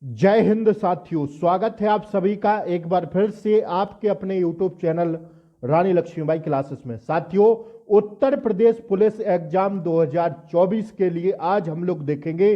जय हिंद साथियों, स्वागत है आप सभी का एक बार फिर से आपके अपने YouTube चैनल रानी लक्ष्मीबाई क्लासेस में। साथियों, उत्तर प्रदेश पुलिस एग्जाम 2024 के लिए आज हम लोग देखेंगे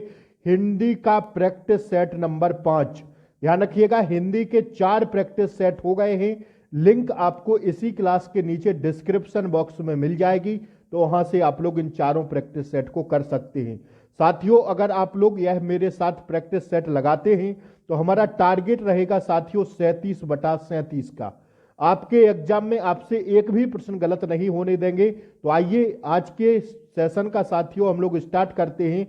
हिंदी का प्रैक्टिस सेट नंबर 5। ध्यान रखिएगा, हिंदी के 4 प्रैक्टिस सेट हो गए हैं। लिंक आपको इसी क्लास के नीचे डिस्क्रिप्शन बॉक्स में मिल जाएगी, तो वहां से आप लोग इन चारों प्रैक्टिस सेट को कर सकते हैं। साथियों, अगर आप लोग यह मेरे साथ प्रैक्टिस सेट लगाते हैं तो हमारा टारगेट रहेगा साथियों 37/37 का। आपके एग्जाम में आपसे एक भी प्रश्न गलत नहीं होने देंगे। तो आइए आज के सेशन का साथियों हम लोग स्टार्ट करते हैं।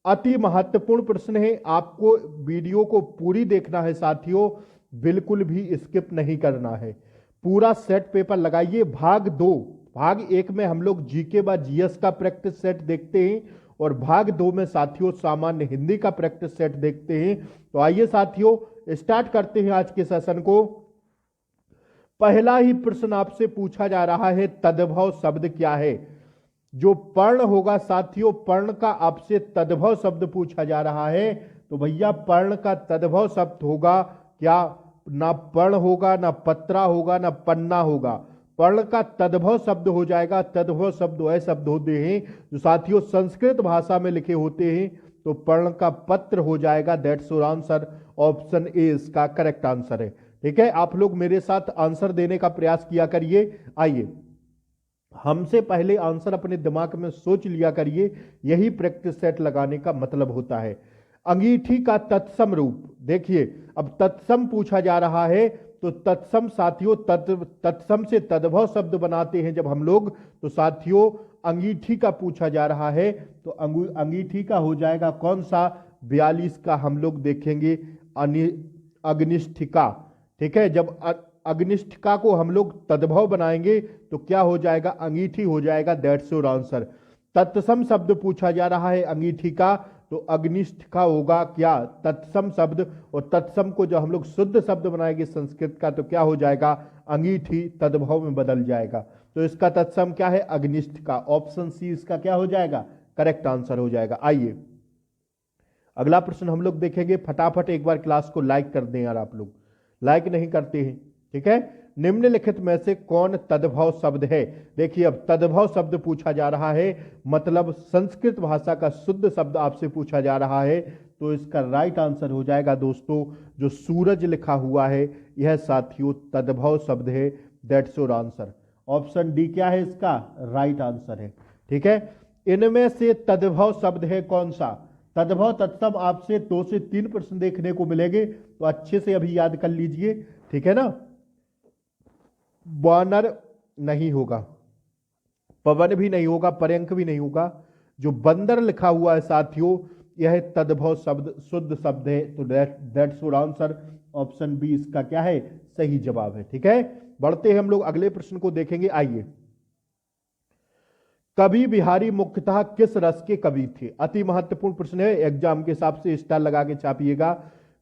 अति महत्वपूर्ण प्रश्न है, आपको वीडियो को पूरी देखना है साथियों, बिल्कुल भी स्किप नहीं करना है। पूरा सेट पेपर लगाइए। भाग 1 में हम लोग जीके व जीएस का प्रैक्टिस सेट देखते हैं और भाग 2 में साथियों सामान्य हिंदी का प्रैक्टिस सेट देखते हैं। तो आइए साथियों स्टार्ट करते हैं आज के सेशन को। पहला ही प्रश्न आपसे पूछा जा रहा है, तद्भव शब्द क्या है? जो पर्ण होगा साथियों, पर्ण का आपसे तद्भव शब्द पूछा जा रहा है। तो भैया पर्ण का तद्भव शब्द होगा क्या? ना पर्ण होगा, ना पत्रा होगा, ना पन्ना होगा। पर्ण का तद्भव शब्द हो जाएगा। तद्भव शब्द वह शब्द होते हैं जो साथियों संस्कृत भाषा में लिखे होते हैं। तो पर्ण का पत्र हो जाएगा। That's your answer. Option A इसका करेक्ट आंसर है। ठीक है, आप लोग मेरे साथ आंसर देने का प्रयास किया करिए। आइए, हमसे पहले आंसर अपने दिमाग में सोच लिया करिए, यही प्रैक्टिस सेट लगाने का मतलब होता है। अंगीठी का तत्सम रूप देखिए। अब तत्सम पूछा जा रहा है तो तत्सम साथियों तत्सम से तद्भव शब्द बनाते हैं जब हम लोग। तो साथियों अंगीठी का पूछा जा रहा है तो अंगीठी का हो जाएगा कौन सा? 42 का हम लोग देखेंगे अग्निष्ठिका। ठीक है, जब अग्निष्ठिका को हम लोग तद्भव बनाएंगे तो क्या हो जाएगा? अंगीठी हो जाएगा। That's your answer. तत्सम शब्द पूछा जा रहा है अंगीठी का, तो अग्निष्ठिका होगा क्या? तत्सम शब्द। और तत्सम को जो हम लोग शुद्ध शब्द बनाएंगे संस्कृत का, तो क्या हो जाएगा? अंगीठी तद्भव में बदल जाएगा। तो इसका तत्सम क्या है? अग्निष्ठिका। ऑप्शन सी इसका क्या हो जाएगा? करेक्ट आंसर हो जाएगा। आइए अगला प्रश्न हम लोग देखेंगे। फटाफट एक बार क्लास को लाइक कर दें यार, आप लोग लाइक नहीं करते हैं। ठीक है, निम्नलिखित में से कौन तद्भव शब्द है? देखिए, अब तद्भव शब्द पूछा जा रहा है, मतलब संस्कृत भाषा का शुद्ध शब्द आपसे पूछा जा रहा है। तो इसका राइट आंसर हो जाएगा दोस्तों, जो सूरज लिखा हुआ है यह साथियों तद्भव शब्द है। That's your answer. Option D क्या है इसका? राइट आंसर है। ठीक है, इनमें से तद्भव शब्द है कौन सा? तद्भव तत्सम आपसे 2 से 3 प्रश्न देखने को मिलेंगे, तो अच्छे से अभी याद कर लीजिए। ठीक है ना? वानर नहीं होगा, पवन भी नहीं होगा, पर्यंक भी नहीं होगा। जो बंदर लिखा हुआ है साथियों यह तद्भव शब्द शुद्ध शब्द है। तो that's your answer. Option B इसका क्या है? सही जवाब है। ठीक है, बढ़ते हैं हम लोग अगले प्रश्न को देखेंगे। आइए, कवि बिहारी मुख्यतः किस रस के कवि थे? अति महत्वपूर्ण प्रश्न है, एग्जाम के हिसाब से स्टार लगा के छापिएगा।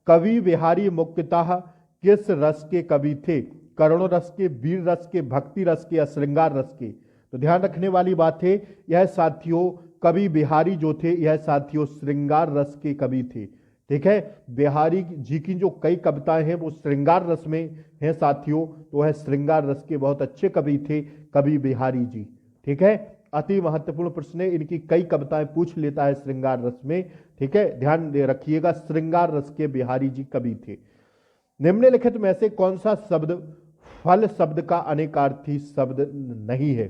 कवि बिहारी मुख्यतः किस रस के कवि थे? करुण रस के, वीर रस के, भक्ति रस के या श्रृंगार रस के? तो ध्यान रखने वाली बात है, यह साथियों कवि बिहारी जो थे यह साथियों श्रृंगार रस के कवि थे। ठीक है, बिहारी जी की जो कई कविताएं हैं वो श्रृंगार रस में हैं साथियों। तो वह श्रृंगार रस के बहुत अच्छे कवि थे कवि बिहारी जी। ठीक है, अति महत्वपूर्ण प्रश्न है, इनकी कई कविताएं पूछ लेता है श्रृंगार रस में। ठीक है, ध्यान दे रखिएगा, श्रृंगार रस के बिहारी जी कवि थे। निम्नलिखित में से कौन सा शब्द फल शब्द का अनेकार्थी शब्द नहीं है?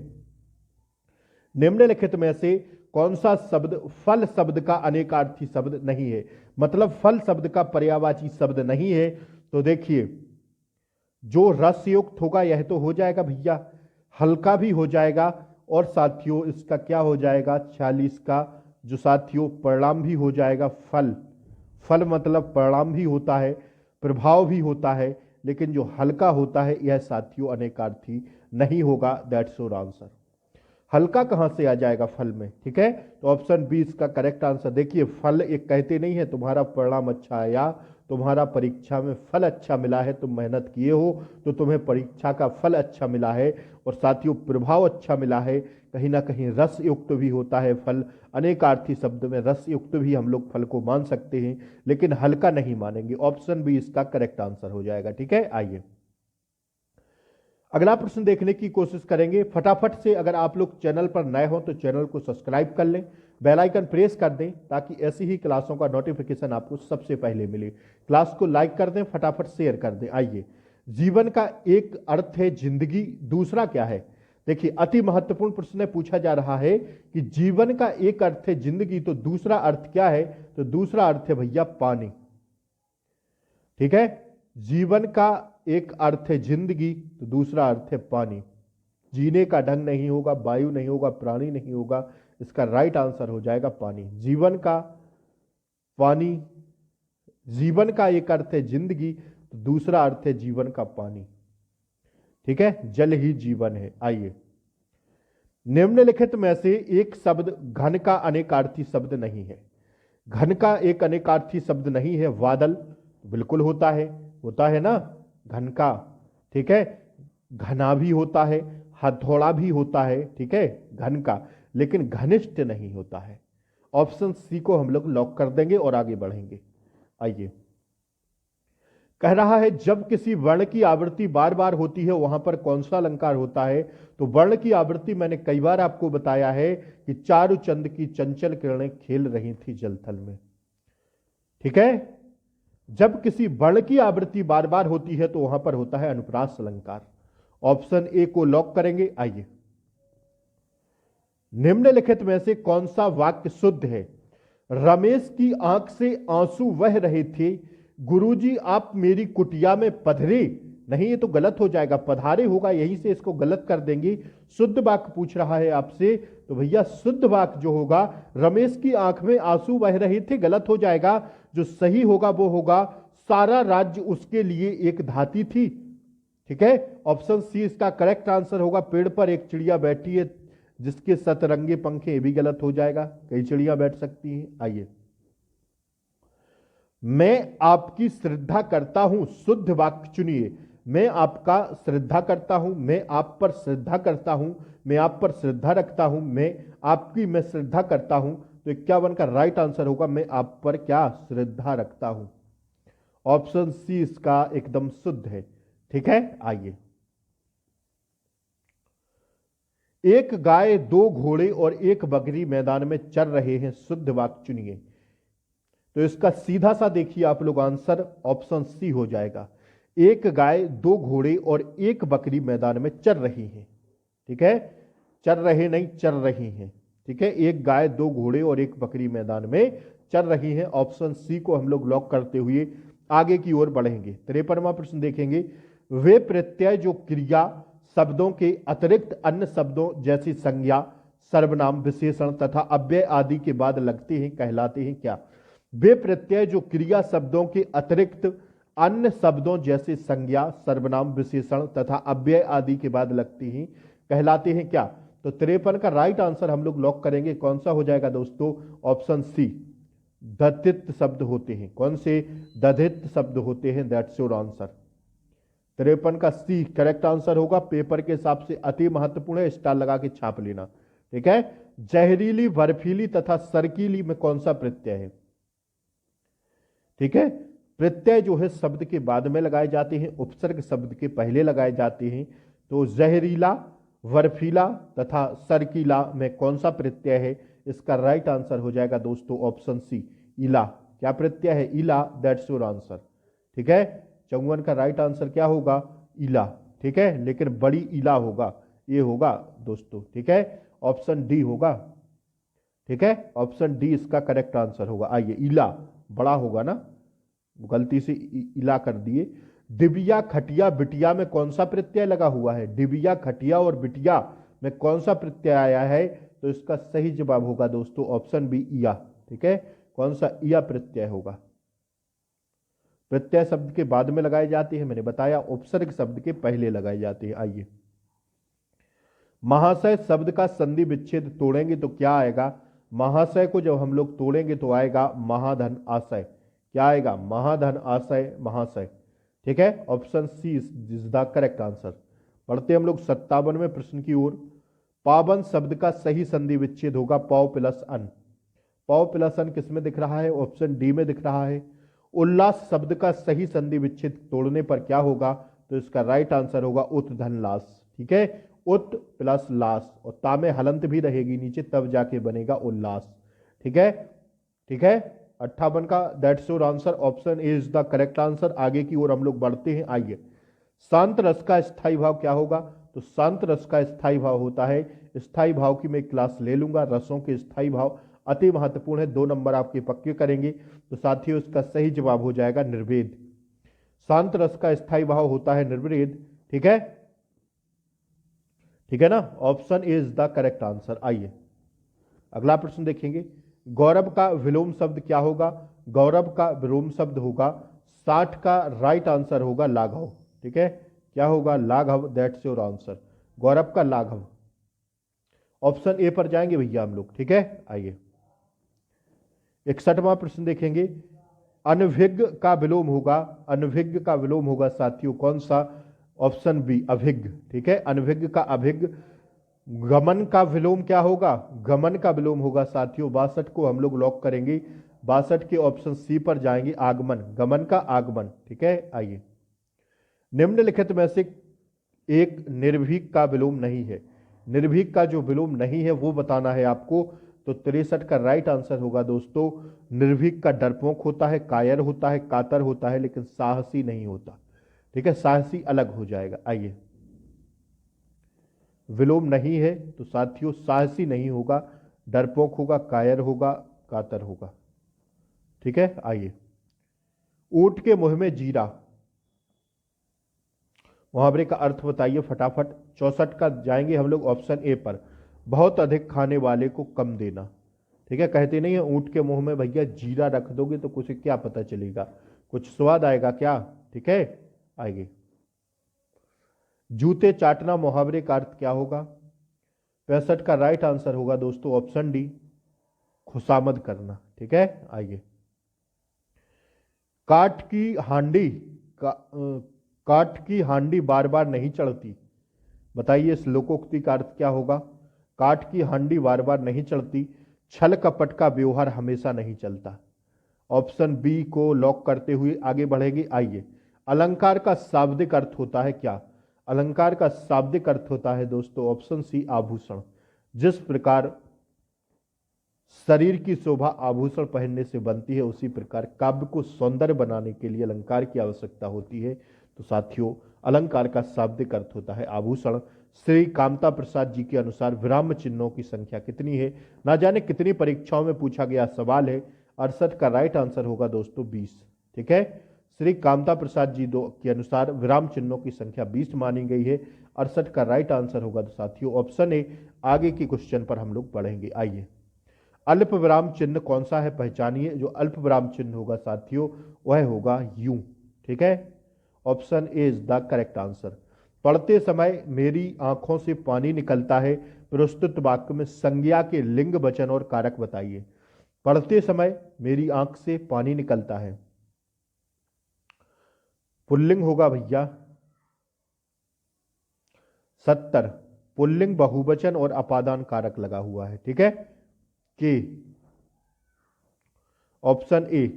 निम्नलिखित में से कौन सा शब्द फल शब्द का अनेकार्थी शब्द नहीं है, मतलब फल शब्द का पर्यायवाची शब्द नहीं है? तो देखिए, जो रस युक्त होगा यह तो हो जाएगा भैया, हल्का भी हो जाएगा, और साथियों इसका क्या हो जाएगा? 46 का जो साथियों परिणाम भी हो जाएगा। फल, फल मतलब परिणाम भी होता है, प्रभाव भी होता है, लेकिन जो हल्का होता है यह साथियों अनेकार्थी नहीं होगा। That's your answer. हल्का कहां से आ जाएगा फल में, ठीक है। तो ऑप्शन बी इसका करेक्ट आंसर। देखिए फल एक कहते नहीं है तुम्हारा परिणाम अच्छा आया, तुम्हारा परीक्षा में फल अच्छा मिला है, तुम मेहनत किए हो तो तुम्हें परीक्षा का फल अच्छा मिला है। और साथियों प्रभाव अच्छा मिला है, कहीं ना कहीं रस युक्त भी होता है फल। अनेकार्थी शब्द में रस युक्त भी हम लोग फल को मान सकते हैं, लेकिन हल्का नहीं मानेंगे। ऑप्शन बी इसका करेक्ट आंसर हो जाएगा, ठीक है। आइए अगला प्रश्न देखने की कोशिश करेंगे फटाफट से। अगर आप लोग चैनल पर नए हो तो चैनल को सब्सक्राइब कर लें, बेल आइकन प्रेस कर दें, ताकि ऐसी ही क्लासों का नोटिफिकेशन आपको सबसे पहले मिले। क्लास को लाइक कर दें, फटाफट शेयर कर दें। आइए, जीवन का एक अर्थ है जिंदगी, दूसरा क्या है? देखिए अति महत्वपूर्ण प्रश्न पूछा जा रहा है कि जीवन का एक अर्थ है जिंदगी, तो दूसरा अर्थ क्या है? तो दूसरा अर्थ है भैया पानी, ठीक है। जीवन का एक अर्थ है जिंदगी, तो दूसरा अर्थ है पानी। जीने का ढंग नहीं होगा, वायु नहीं होगा, प्राणी नहीं होगा, इसका राइट आंसर हो जाएगा पानी। जीवन का पानी, जीवन का एक अर्थ है जिंदगी, तो दूसरा अर्थ है जीवन का पानी, ठीक है। जल ही जीवन है। आइए, निम्नलिखित में से एक शब्द घन का अनेकार्थी शब्द नहीं है। घन का एक अनेकार्थी शब्द नहीं है। बादल बिल्कुल होता है ना घन का, ठीक है। घना भी होता है, हथौड़ा भी होता है, ठीक है, घन का, लेकिन घनिष्ठ नहीं होता है। ऑप्शन सी को हम लोग लॉक कर देंगे और आगे बढ़ेंगे। आइए, कह रहा है जब किसी वर्ण की आवृत्ति बार बार होती है वहां पर कौन सा अलंकार होता है? तो वर्ण की आवृत्ति मैंने कई बार आपको बताया है कि चारु चंद की चंचल किरणें खेल रही थी जलथल में, ठीक है। जब किसी वर्ण की आवृत्ति बार बार होती है तो वहां पर होता है अनुप्रास अलंकार। ऑप्शन ए को लॉक करेंगे। आइए, निम्नलिखित में से कौन सा वाक्य शुद्ध है? रमेश की आंख से आंसू बह रहे थे, गुरुजी आप मेरी कुटिया में पधरे। नहीं, ये तो गलत हो जाएगा, पधारे होगा, यहीं से इसको गलत कर देंगे। शुद्ध वाक्य पूछ रहा है आपसे, तो भैया शुद्ध वाक्य जो होगा, रमेश की आंख में आंसू बह रहे थे, गलत हो जाएगा। जो सही होगा वो होगा सारा राज्य उसके लिए एक धाती थी, ठीक है। ऑप्शन सी इसका करेक्ट आंसर होगा। पेड़ पर एक चिड़िया बैठी है जिसके सतरंगे पंखे, ये भी गलत हो जाएगा, कई चिड़िया बैठ सकती हैं। आइए, मैं आपकी श्रद्धा करता हूं, शुद्ध वाक्य चुनिए। मैं आपका श्रद्धा करता हूं, मैं आप पर श्रद्धा करता हूं, मैं आप पर श्रद्धा रखता हूं, मैं श्रद्धा करता हूं। तो 51 का राइट आंसर होगा मैं आप पर क्या श्रद्धा रखता हूं। ऑप्शन सी इसका एकदम शुद्ध है, ठीक है। आइए, एक गाय, दो घोड़े और एक बकरी मैदान में चर रहे हैं, शुद्ध वाक्य चुनिए। तो इसका सीधा सा देखिए आप लोग आंसर ऑप्शन सी हो जाएगा। एक गाय, दो घोड़े और एक बकरी मैदान में चर रही हैं, ठीक है। चर रहे नहीं, चर रही हैं, ठीक है। एक गाय, दो घोड़े और एक बकरी मैदान में चर रही हैं। ऑप्शन सी को हम लोग लॉक करते हुए आगे की ओर बढ़ेंगे। 53वां प्रश्न देखेंगे। वे प्रत्यय जो क्रिया शब्दों के अतिरिक्त अन्य शब्दों जैसी संज्ञा, सर्वनाम, विशेषण तथा अव्यय आदि के बाद लगते हैं कहलाते हैं क्या? वे प्रत्यय जो क्रिया शब्दों के अतिरिक्त अन्य शब्दों जैसे संज्ञा, सर्वनाम, विशेषण तथा अव्यय आदि के बाद लगते हैं कहलाते हैं क्या? तो 53 का राइट आंसर हम लोग लॉक करेंगे। कौन सा हो जाएगा दोस्तों? ऑप्शन सी, दधित शब्द होते हैं। कौन से? दधित शब्द होते हैं, दैट्स योर आंसर। 53 का सी करेक्ट आंसर होगा। पेपर के हिसाब से अति महत्वपूर्ण है, स्टार लगा के छाप लेना, ठीक है। जहरीली, बर्फीली तथा सरकीली में कौन सा प्रत्यय है? ठीक है, प्रत्यय जो है शब्द के बाद में लगाए जाते हैं, उपसर्ग शब्द के पहले लगाए जाते हैं। तो जहरीला, बर्फीला तथा सरकीला में कौन सा प्रत्यय है? इसका राइट आंसर हो जाएगा दोस्तों ऑप्शन सी, इला। क्या प्रत्यय है? इला, दैट्स योर आंसर, ठीक है। 54 का राइट आंसर क्या होगा? इला, ठीक है, लेकिन बड़ी इला होगा, ये होगा दोस्तों, ठीक है। ऑप्शन डी होगा, ठीक है। ऑप्शन डी इसका करेक्ट आंसर होगा। आइए, इला बड़ा होगा ना, गलती से इला कर दिए। डिबिया, खटिया, बिटिया में कौन सा प्रत्यय लगा हुआ है? डिबिया, खटिया और बिटिया में कौन सा प्रत्यय आया है? तो इसका सही जवाब होगा दोस्तों ऑप्शन बी, इया, ठीक है। कौन सा? इया प्रत्यय होगा। प्रत्यय शब्द के बाद में लगाए जाते हैं, मैंने बताया, उपसर्ग शब्द के पहले लगाए जाते हैं। आइए, महाशय शब्द का संधि विच्छेद तोड़ेंगे तो क्या आएगा? महाशय को जब हम लोग तोड़ेंगे तो आएगा महाधन आशय। क्या आएगा? महाधन आशय महाशय। ठीक है, option C is the correct answer. पढ़ते हम लोग 57वें प्रश्न की ओर। पावन शब्द का सही संधि विच्छेद होगा पौ प्लस अन। पौ प्लस अन किसमें दिख रहा है? ऑप्शन डी में दिख रहा है। उल्लास शब्द का सही संधि विच्छेद तोड़ने पर क्या होगा? तो इसका राइट आंसर होगा उत धन लास। ठीक है, उत प्लस लास, और ता में हलंत भी रहेगी नीचे, तब जाके बनेगा उल्लास। ठीक है, ठीक है। 58 का that's your answer, option A is the correct answer. आगे की ओर हम लोग बढ़ते हैं, आइए। शांत रस का स्थायी भाव क्या होगा? तो शांत रस का स्थायी भाव होता है, स्थायी भाव की मैं क्लास ले लूंगा। रसों के स्थायी भाव अति महत्वपूर्ण है, 2 नंबर आपके पक्के करेंगे। तो साथियों इसका सही जवाब हो जाएगा निर्वेद। शांत रस का स्थायी भाव होता है निर्वेद। ठीक है, ठीक है ना, option A is the correct answer. आइए अगला प्रश्न देखेंगे। गौरव का विलोम शब्द क्या होगा? गौरव का विलोम शब्द होगा 60 का राइट आंसर होगा लाघव। ठीक है, क्या होगा? लाघव, दैट्स योर आंसर। गौरव का लाघव, ऑप्शन ए पर जाएंगे भैया हम लोग। ठीक है, आइए 61वां प्रश्न देखेंगे। अनभिज्ञ का विलोम होगा, अनभिज्ञ का विलोम होगा साथियों कौन सा? ऑप्शन बी अभिज्ञ। ठीक है, अनभिज्ञ का अभिज्ञ। गमन का विलोम क्या होगा? गमन का विलोम होगा साथियों 62 को हम लोग लॉक करेंगे। 62 के ऑप्शन सी पर जाएंगे, आगमन, गमन का आगमन। ठीक है, आइए। निम्नलिखित में से एक निर्भीक का विलोम नहीं है। निर्भीक का जो विलोम नहीं है वो बताना है आपको। तो 63 का राइट आंसर होगा दोस्तों, निर्भीक का डरपोक होता है, कायर होता है, कातर होता है, लेकिन साहसी नहीं होता। ठीक है, साहसी अलग हो जाएगा। आइए, विलोम नहीं है तो साथियों साहसी नहीं होगा, डरपोक होगा, कायर होगा, कातर होगा। ठीक है, आइए। ऊंट के मुंह में जीरा, मुहावरे का अर्थ बताइए फटाफट। 64 का जाएंगे हम लोग ऑप्शन ए पर, बहुत अधिक खाने वाले को कम देना। ठीक है, कहते नहीं है ऊंट के मुंह में भैया जीरा रख दोगे तो कुछ क्या पता चलेगा, कुछ स्वाद आएगा क्या? ठीक है, आइए। जूते चाटना मुहावरे का अर्थ क्या होगा? 65 का राइट आंसर होगा दोस्तों ऑप्शन डी, खुशामद करना। ठीक है, आइए। काठ की हांडी काठ की हांडी बार बार नहीं चढ़ती, बताइए इस लोकोक्ति का अर्थ क्या होगा? काठ की हांडी बार बार नहीं चढ़ती, छल कपट का व्यवहार हमेशा नहीं चलता। ऑप्शन बी को लॉक करते हुए आगे बढ़ेंगे, आइए। अलंकार का शाब्दिक अर्थ होता है क्या? अलंकार का शाब्दिक अर्थ होता है दोस्तों ऑप्शन सी, आभूषण। जिस प्रकार शरीर की शोभा आभूषण पहनने से बनती है, उसी प्रकार काव्य को सौंदर्य बनाने के लिए अलंकार की आवश्यकता होती है। तो साथियों अलंकार का शाब्दिक अर्थ होता है आभूषण। श्री कामता प्रसाद जी के अनुसार विराम चिन्हों की संख्या कितनी है? ना जाने कितनी परीक्षाओं में पूछा गया सवाल है। 68 का राइट आंसर होगा दोस्तों 20। ठीक है, श्री कामता प्रसाद जी के अनुसार विराम चिन्हों की संख्या 20 मानी गई है। 68 का राइट आंसर होगा तो साथियों ऑप्शन ए। आगे की क्वेश्चन पर हम लोग पढ़ेंगे, आइए। अल्प विराम चिन्ह कौन सा है? पहचानिए। जो अल्प विराम चिन्ह होगा साथियों वह होगा यू। ठीक है, option A is the correct answer. पढ़ते समय मेरी आंखों से पानी निकलता है, प्रस्तुत वाक्य में संज्ञा के लिंग वचन और कारक बताइए। पढ़ते समय मेरी आंख से पानी निकलता है, पुल्लिंग होगा भैया 70, पुल्लिंग बहुवचन और अपादान कारक लगा हुआ है। ठीक है, के ऑप्शन ए।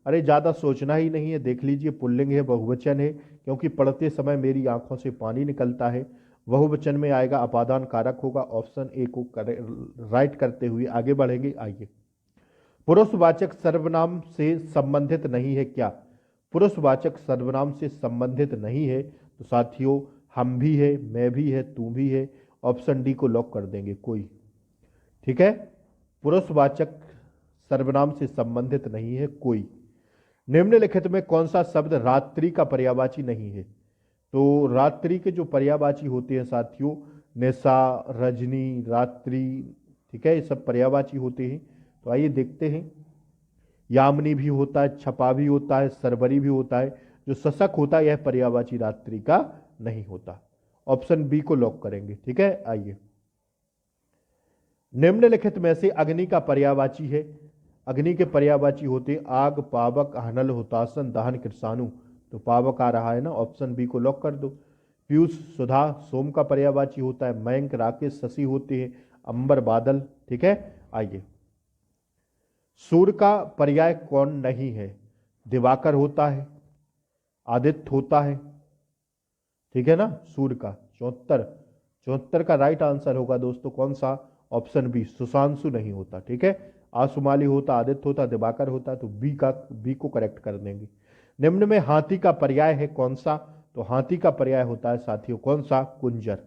अरे ज्यादा सोचना ही नहीं है, देख लीजिए पुल्लिंग है बहुवचन है, क्योंकि पढ़ते समय मेरी आंखों से पानी निकलता है, बहुवचन में आएगा, अपादान कारक होगा। ऑप्शन ए को राइट करते हुए आगे बढ़ेंगे, आइए। पुरुषवाचक सर्वनाम से संबंधित नहीं है क्या? पुरुषवाचक सर्वनाम से संबंधित नहीं है तो साथियों हम भी है, मैं भी है, तू भी है। ऑप्शन डी को लॉक कर देंगे, कोई। ठीक है, पुरुषवाचक सर्वनाम से संबंधित नहीं है कोई। निम्नलिखित में कौन सा शब्द रात्रि का पर्यायवाची नहीं है? तो रात्रि के जो पर्यायवाची होते हैं साथियों, निशा, रजनी, रात्रि, ठीक है, ये सब पर्यायवाची होते हैं। तो आइए देखते हैं। यामिनी भी होता है, छपा भी होता है, सरबरी भी होता है। जो शशक होता है यह पर्यायवाची रात्रि का नहीं होता। ऑप्शन बी को लॉक करेंगे। ठीक है, आइए। निम्नलिखित में से अग्नि का पर्यायवाची है। अग्नि के पर्यायवाची होते आग, पावक, हनल, हुतासन, दहन, कृषाणु। तो पावक आ रहा है ना, ऑप्शन बी को लॉक कर दो। पीयूष, सुधा, सोम का पर्यायवाची होता है मयंक, राकेश, शशि होते हैं अंबर, बादल। ठीक है, आइए। सूर्य का पर्याय कौन नहीं है? दिवाकर होता है, आदित्य होता है, ठीक है ना। सूर्य का 74, 74 का राइट आंसर होगा दोस्तों कौन सा? ऑप्शन बी, सुशांशु नहीं होता। ठीक है, आसुमाली होता, आदित्य होता, दिवाकर होता, तो बी को करेक्ट कर देंगे। निम्न में हाथी का पर्याय है कौन सा? तो हाथी का पर्याय होता है साथियों कौन सा? कुंजर।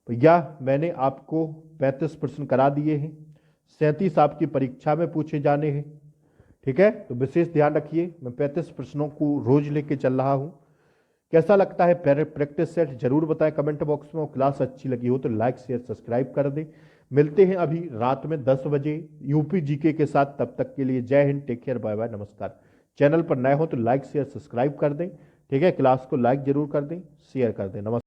भैया मैंने आपको 35 प्रश्न करा दिए हैं, 37 आपकी परीक्षा में पूछे जाने हैं। ठीक है, तो विशेष ध्यान रखिए, मैं 35 प्रश्नों को रोज लेके चल रहा हूं। कैसा लगता है प्रैक्टिस सेट जरूर बताएं कमेंट बॉक्स में, और क्लास अच्छी लगी हो तो लाइक शेयर सब्सक्राइब कर दें। मिलते हैं अभी रात में 10 बजे यूपी जीके के साथ। तब तक के लिए Jai Hind, take care, bye bye, नमस्कार। चैनल पर नए हो तो लाइक शेयर सब्सक्राइब कर दें। ठीक है, क्लास को लाइक जरूर कर दें, शेयर कर दें। नमस्कार।